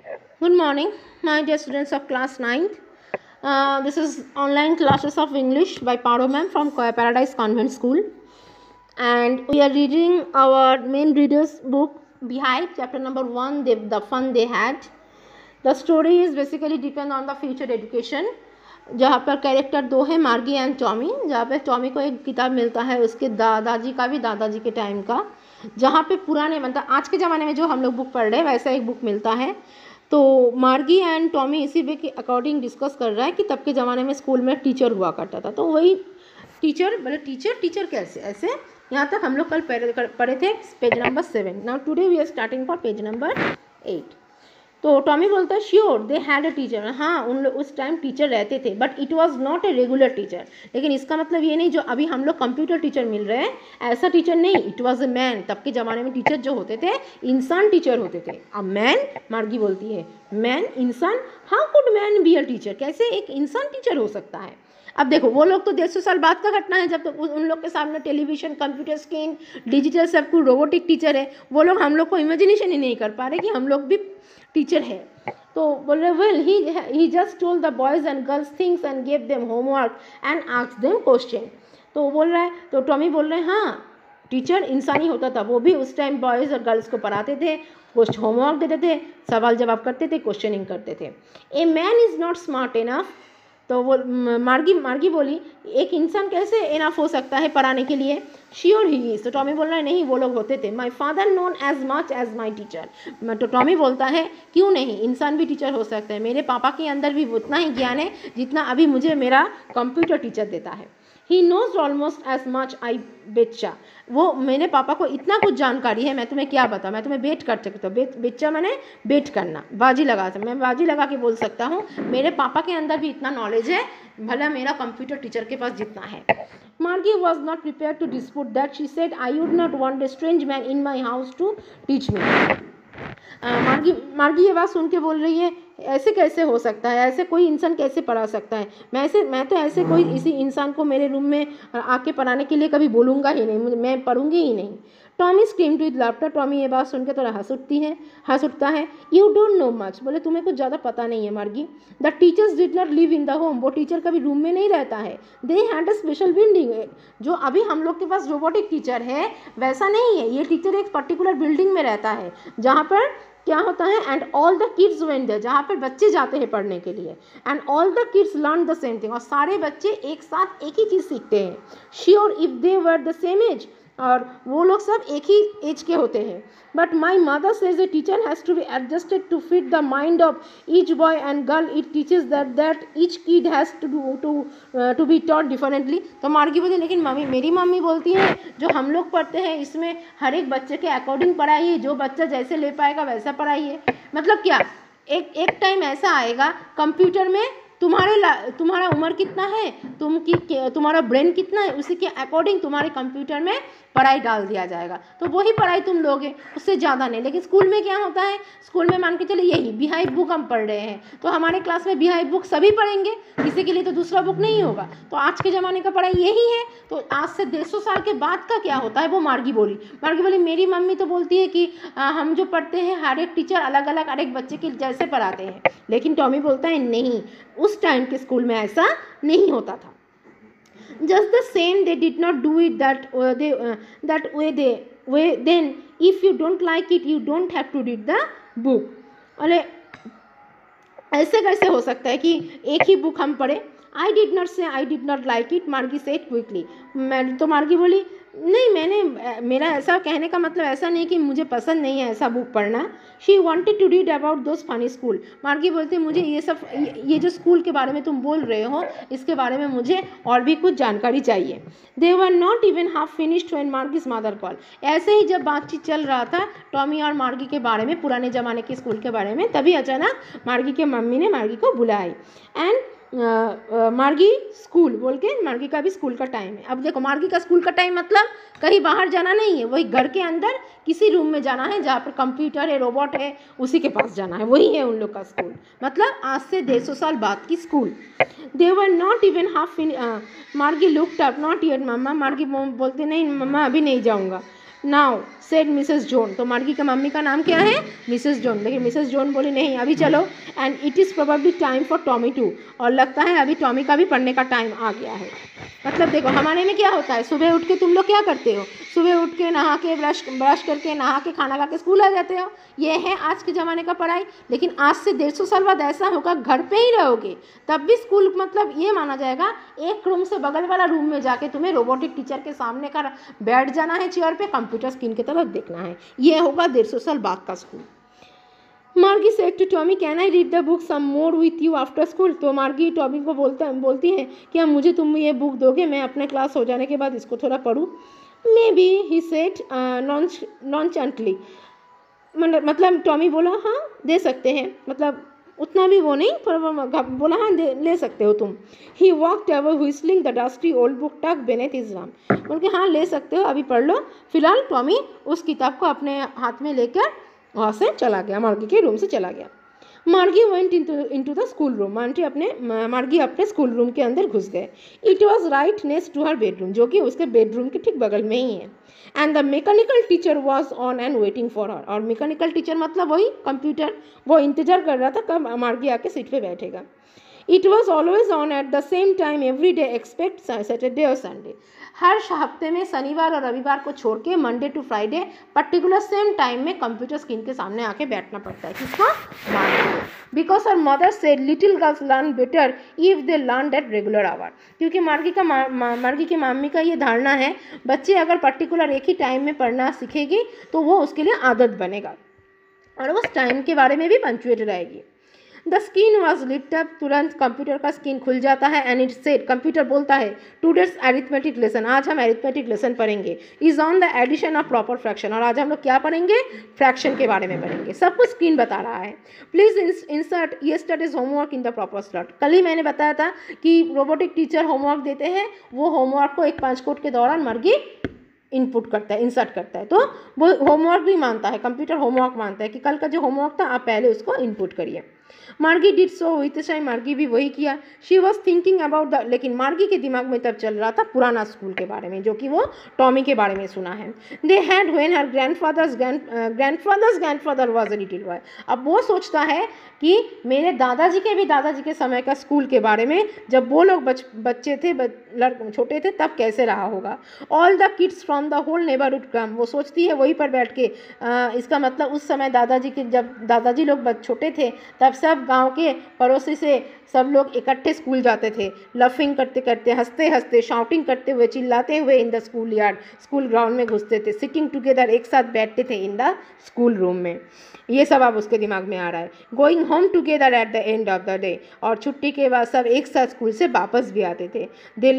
Good morning, my dear students of class 9th. This is online classes of English by Paro ma'am from Paradise Convent School, and we are reading our main readers book Beehive, chapter number 1. The fun they had. The story is basically depend on the future education. जहाँ पर character दो है, मार्गी and Tommy. जहाँ पे Tommy को एक किताब मिलता है उसके दादाजी का भी, दादाजी के टाइम का, जहाँ पे पुराने मतलब आज के ज़माने में जो हम लोग बुक पढ़ रहे हैं वैसा एक बुक मिलता है. तो मार्गी एंड टॉमी इसी पे के अकॉर्डिंग डिस्कस कर रहा है कि तब के ज़माने में स्कूल में टीचर हुआ करता था. तो वही टीचर बोले टीचर कैसे ऐसे. यहाँ तक हम लोग कल पढ़े थे page number 7. Now today we are starting for page number 8. तो टॉमी बोलता है sure they had a teacher. हाँ, उन लोग उस टाइम टीचर रहते थे, but it was not a regular teacher. लेकिन इसका मतलब ये नहीं जो अभी हम लोग कंप्यूटर टीचर मिल रहे हैं ऐसा टीचर नहीं. It was a man. तब के ज़माने में टीचर जो होते थे इंसान टीचर होते थे. अ मैन, मार्गी बोलती है मैन, इंसान. How could man be a teacher. कैसे एक इंसान टीचर हो सकता है. अब देखो वो लोग तो 150 साल बाद का घटना है जब तो उन लोग के सामने टेलीविज़न, कंप्यूटर स्क्रीन, डिजिटल सब कुछ, रोबोटिक टीचर है. वो लोग हम लोग को इमेजिनेशन ही नहीं कर पा रहे कि हम लोग भी टीचर है. तो बोल रहे well he just told the boys and girls things and gave them homework and asked them question. तो बोल रहा है, तो टॉमी बोल रहे हैं हाँ टीचर इंसानी होता था. वो भी उस टाइम बॉयज़ और गर्ल्स को पढ़ाते थे, कुछ होमवर्क देते थे, सवाल जवाब करते थे, क्वेश्चनिंग करते थे. A man is not smart enough. तो वो मार्गी बोली एक इंसान कैसे इनफ हो सकता है पढ़ाने के लिए. Sure he is. तो टॉमी बोल रहा है नहीं वो लोग होते थे. My father known as much as my teacher. तो टॉमी बोलता है क्यों नहीं, इंसान भी टीचर हो सकते हैं. मेरे पापा के अंदर भी उतना ही ज्ञान है जितना अभी मुझे मेरा कंप्यूटर टीचर देता है. He knows almost as much I बेच्चा. वो मेरे पापा को इतना कुछ जानकारी है, मैं तुम्हें क्या बताऊँ. मैं तुम्हें बेट कर सकता हूँ. बेच्चा मैंने बेट करना, बाजी लगा सकता. मैं बाजी लगा के बोल सकता हूँ मेरे पापा के अंदर भी इतना नॉलेज है भला मेरा कंप्यूटर टीचर के पास जितना है. Margie was not prepared to dispute that. She said I would not want a strange man in my house to teach me. Margie ये बात सुन के बोल रही है ऐसे कैसे हो सकता है, ऐसे कोई इंसान कैसे पढ़ा सकता है. मैं तो ऐसे कोई इसी इंसान को मेरे रूम में आके पढ़ाने के लिए कभी बोलूँगा ही नहीं, मैं पढ़ूँगी ही नहीं. Tommy screamed with laughter. Tommy ये बात सुन के थोड़ा हंस उठता है. You don't know much. बोले तुम्हें कुछ ज़्यादा पता नहीं है मार्गी. The teachers did not live in the home. वो टीचर कभी रूम में नहीं रहता है. दे हैड अ स्पेशल बिल्डिंग. जो अभी हम लोग के पास रोबोटिक टीचर है वैसा नहीं है. ये टीचर एक पर्टिकुलर बिल्डिंग में रहता है जहाँ पर क्या होता है and all the kids went there. जहाँ पर बच्चे जाते हैं पढ़ने के लिए. And all the kids learn the same thing. और सारे बच्चे एक साथ एक ही चीज़ सीखते हैं. Sure if they were the same age. और वो लोग सब एक ही एज के होते हैं. But my mother says a teacher has to be adjusted to fit the mind of each boy and girl. It teaches that each kid has to be taught differently. तो Margie बोलती लेकिन मेरी mummy बोलती है जो हम लोग पढ़ते हैं इसमें हर एक बच्चे के अकॉर्डिंग पढ़ाइए, जो बच्चा जैसे ले पाएगा वैसा पढ़ाइए. मतलब क्या एक टाइम ऐसा आएगा कंप्यूटर में तुम्हारा उम्र कितना है, तुम्हारा ब्रेन कितना है, उसी के अकॉर्डिंग तुम्हारे कंप्यूटर में पढ़ाई डाल दिया जाएगा. तो वही पढ़ाई तुम लोगे, उससे ज़्यादा नहीं. लेकिन स्कूल में क्या होता है, स्कूल में मान के चले यही बिहाइव बुक हम पढ़ रहे हैं तो हमारे क्लास में बिहाइव बुक सभी पढ़ेंगे, किसी के लिए तो दूसरा बुक नहीं होगा. तो आज के ज़माने का पढ़ाई यही है. तो आज से 150 साल के बाद का क्या होता है वो मार्गी बोली मेरी मम्मी तो बोलती है कि हम जो पढ़ते हैं हर एक टीचर अलग अलग हर एक बच्चे के जैसे पढ़ाते हैं. लेकिन टॉमी बोलता है नहीं, उस टाइम के स्कूल में ऐसा नहीं होता था. Just the same they did not do it that way then if you don't like it you don't have to read the book. अरे ऐसे कैसे हो सकता है कि एक ही बुक हम पढ़े. आई डिड नॉट से I did not like it. मार्गी सेड क्विकली. तो मार्गी बोली नहीं, मेरा ऐसा कहने का मतलब ऐसा नहीं कि मुझे पसंद नहीं है ऐसा बुक पढ़ना. She wanted to read about those funny school. Margie बोलती मुझे ये जो स्कूल के बारे में तुम बोल रहे हो इसके बारे में मुझे और भी कुछ जानकारी चाहिए. They were not even half finished when Margie's mother call. ऐसे ही जब बातचीत चल रहा था टॉमी और मार्गी के बारे में, पुराने ज़माने के स्कूल के बारे में, तभी अचानक मार्गी के मम्मी ने मार्गी को बुलाई. एंड मार्गी स्कूल बोल के मार्गी का भी स्कूल का टाइम है. अब देखो मार्गी का स्कूल का टाइम मतलब कहीं बाहर जाना नहीं है, वही घर के अंदर किसी रूम में जाना है जहाँ पर कंप्यूटर है, रोबोट है, उसी के पास जाना है. वही है उन लोग का स्कूल. मतलब आज से 150 साल बाद की school. They were not even half. मार्गी लुक्ड अप. नॉट येट मम्मा. मार्गी बोलते नहीं मम्मा अभी नहीं जाऊँगा. नाउ सेड मिसेस जॉन, तो मार्गी के मम्मी का नाम क्या है, मिसेस जॉन, लेकिन मिसेस जॉन बोली नहीं अभी चलो, and it is probably time for Tommy to, और लगता है अभी टॉमी का भी पढ़ने का टाइम आ गया है। मतलब देखो हमारे में क्या होता है, सुबह उठ के तुम लोग क्या करते हो, सुबह उठ के नहा के ब्रश करके नहा के खाना खा के स्कूल आ जाते हो, ये है आज के ज़माने का पढ़ाई। लेकिन आज से 150 साल बाद ऐसा होगा, घर पे ही रहोगे तब भी स्कूल मतलब ये माना जाएगा एक रूम से बगल वाला रूम में जाके तुम्हें रोबोटिक टीचर के सामने का बैठ जाना है चेयर पे, कंप्यूटर स्क्रीन की तरफ देखना है, ये होगा 150 साल बाद का school. Margie said to Tommy can I read the book some more with you after school, तो मार्गी टॉमी को बोलती है कि अब मुझे तुम ये बुक दोगे, मैं अपने क्लास हो जाने के बाद इसको थोड़ा पढूं। मे बी ही सेड नॉनचेंटली, मतलब टॉमी बोला हाँ दे सकते हैं, मतलब उतना भी वो नहीं, पर बोला हाँ ले सकते हो तुम। He walked away whistling the dusty old book tuck beneath his arm, बोल के हाँ ले सकते हो अभी पढ़ लो। फिलहाल टॉमी उस किताब को अपने हाथ में लेकर वहाँ से चला गया, मार्गी के रूम से चला गया। Margie went into the school room, Margie अपने स्कूल रूम के अंदर घुस गए। It was right next to her bedroom, जो कि उसके बेडरूम के ठीक बगल में ही है। And the mechanical teacher was on and waiting for her, और मैकेनिकल टीचर मतलब वही कंप्यूटर, वो इंतजार कर रहा था कब मार्गी आके सीट पे बैठेगा। It was always on at the same time every day expect Saturday और संडे, हर हफ्ते में शनिवार और रविवार को छोड़ के Monday to Friday particular same time में कंप्यूटर स्क्रीन के सामने आके बैठना पड़ता है। किसका, Margie. Because her mother said little girls learn better if they learn at regular hour, क्योंकि मार्गी की मम्मी का ये धारणा है बच्चे अगर पर्टिकुलर एक ही टाइम में पढ़ना सीखेगी तो वो उसके लिए आदत बनेगा और उस टाइम के बारे में भी पंचुएट रहेगी। The screen was lit up, तुरंत कंप्यूटर का स्क्रीन खुल जाता है। एंड इट सेड, कंप्यूटर बोलता है टुडेज अरिथमेटिक लेसन, आज हम अरिथमेटिक लेसन पढ़ेंगे, is on the addition of proper fraction, और आज हम लोग क्या पढ़ेंगे, फ्रैक्शन के बारे में पढ़ेंगे। सब कुछ स्क्रीन बता रहा है। Please insert yesterday's homework in the proper slot, कल ही मैंने बताया था कि रोबोटिक टीचर होमवर्क देते हैं, वो होमवर्क को एक पंच कोड के दौरान मार्गी इनपुट करता है, इंसर्ट करता है, तो वो होमवर्क भी मानता है, कंप्यूटर होमवर्क मानता है कि कल का जो होमवर्क था आप पहले उसको इनपुट करिए। मार्गी डिड सो, विथ टाइम मार्गी भी वही किया। She was thinking about the, लेकिन मार्गी के दिमाग में तब चल रहा था पुराना स्कूल के बारे में, जो कि वो टॉमी के बारे में सुना है। They had when her grandfathers grandfather was a little boy, अब वो सोचता है कि मेरे दादाजी के समय का स्कूल के बारे में, जब वो लोग बच्चे थे, छोटे थे, तब कैसे रहा होगा। All the kids from the whole neighbourhood come, वो सोचती है वहीं पर बैठ के, इसका मतलब उस समय जब दादाजी लोग छोटे थे तब सब गांव के पड़ोसी से सब लोग इकट्ठे स्कूल जाते थे, लफिंग करते करते, हंसते हंसते, शाउटिंग करते हुए, चिल्लाते हुए in the school yard, school ground में घुसते थे। सिटिंग टुगेदर, एक साथ बैठते थे इन द स्कूल रूम में। ये सब अब उसके दिमाग में आ रहा है। Going home together at the end of the day, और छुट्टी के बाद सब एक साथ स्कूल से वापस भी आते थे। They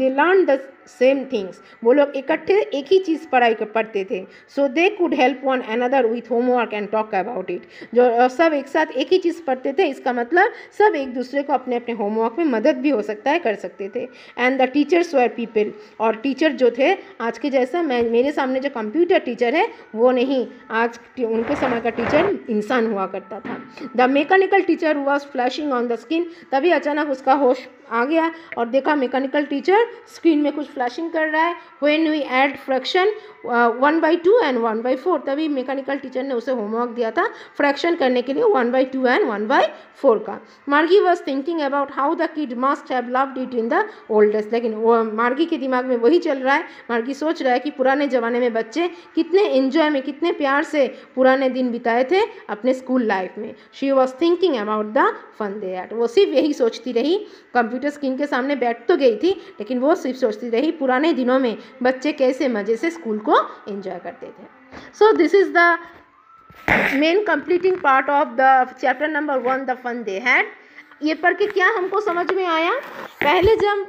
learn the same things, वो लोग इकट्ठे एक ही चीज़ पढ़ते थे। So they could help one another with homework and talk about it, जो सब एक साथ एक ही चीज़ पढ़ते थे, इसका मतलब सब एक दूसरे को अपने अपने होमवर्क में मदद भी हो सकता है, कर सकते थे। And the teachers were people, और टीचर जो थे आज के जैसा मेरे सामने जो कंप्यूटर टीचर है वो नहीं, आज उनके समय का टीचर इंसान हुआ करता था। The mechanical teacher was flashing on the screen, तभी अचानक उसका होश आ गया और देखा मैकेनिकल टीचर स्क्रीन में कुछ फ्लैशिंग कर रहा है। When we add fraction 1/2 and 1/4, तभी मैकेनिकल टीचर ने उसे होमवर्क दिया था फ्रैक्शन करने के लिए 1/2 एंड 1/4 का। मार्गी was thinking about how the kid must have loved it in the old days, लेकिन वो मार्गी के दिमाग में वही चल रहा है। मार्गी सोच रहा है कि पुराने ज़माने में बच्चे कितने एंजॉय में, कितने प्यार से पुराने दिन बिताए थे अपने स्कूल लाइफ में। She was thinking about the fun they had, वो सिर्फ यही सोचती रही, कंप्यूटर स्क्रीन के सामने बैठ तो गई थी लेकिन वो सिर्फ सोचती रही पुराने दिनों में बच्चे कैसे मज़े से स्कूल को एंजॉय करते थे। So this is the main completing part of the chapter number 1, the fun they had. ये पढ़ के क्या हमको समझ में आया, पहले जब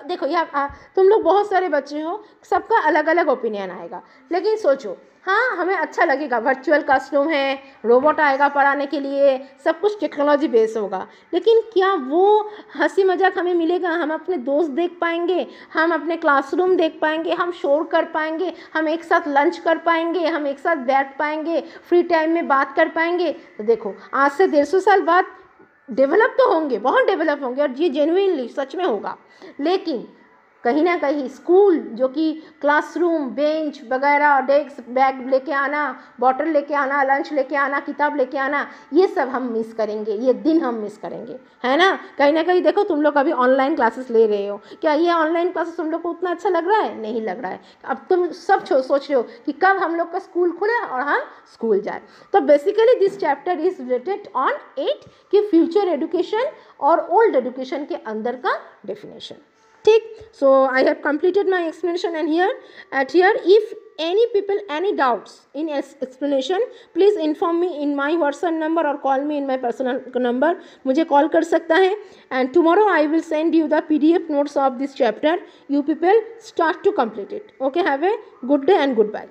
देखो यहाँ तुम लोग बहुत सारे बच्चे हो, सबका अलग अलग ओपिनियन आएगा, लेकिन सोचो हाँ हमें अच्छा लगेगा, वर्चुअल क्लासरूम है, रोबोट आएगा पढ़ाने के लिए, सब कुछ टेक्नोलॉजी बेस होगा, लेकिन क्या वो हंसी मजाक हमें मिलेगा, हम अपने दोस्त देख पाएंगे, हम अपने क्लासरूम देख पाएंगे, हम शोर कर पाएंगे, हम एक साथ लंच कर पाएंगे, हम एक साथ बैठ पाएंगे, फ्री टाइम में बात कर पाएंगे। तो देखो आज से 150 साल बाद डेवलप तो होंगे, बहुत डेवलप होंगे और ये जेन्युइनली सच में होगा, लेकिन कहीं ना कहीं स्कूल जो कि क्लासरूम, बेंच वगैरह, डेस्क, बैग लेके आना, बॉटल लेके आना, लंच लेके आना, किताब लेके आना, ये सब हम मिस करेंगे, ये दिन हम मिस करेंगे, है ना कहीं देखो तुम लोग अभी ऑनलाइन क्लासेस ले रहे हो, क्या ये ऑनलाइन क्लासेस तुम लोग को उतना अच्छा लग रहा है? नहीं लग रहा है। अब तुम सब सोच रहे हो कि कब हम लोग का स्कूल खुले और हम स्कूल जाए। तो basically this chapter is related on 8 कि फ्यूचर एजुकेशन और ओल्ड एजुकेशन के अंदर का डेफिनेशन। ठीक, so I have completed my explanation and here if any people any doubts in explanation please inform me in my WhatsApp number or call me in my personal number, मुझे call कर सकता है। and tomorrow I will send you the PDF notes of this chapter, you people start to complete it. Okay, have a good day and goodbye.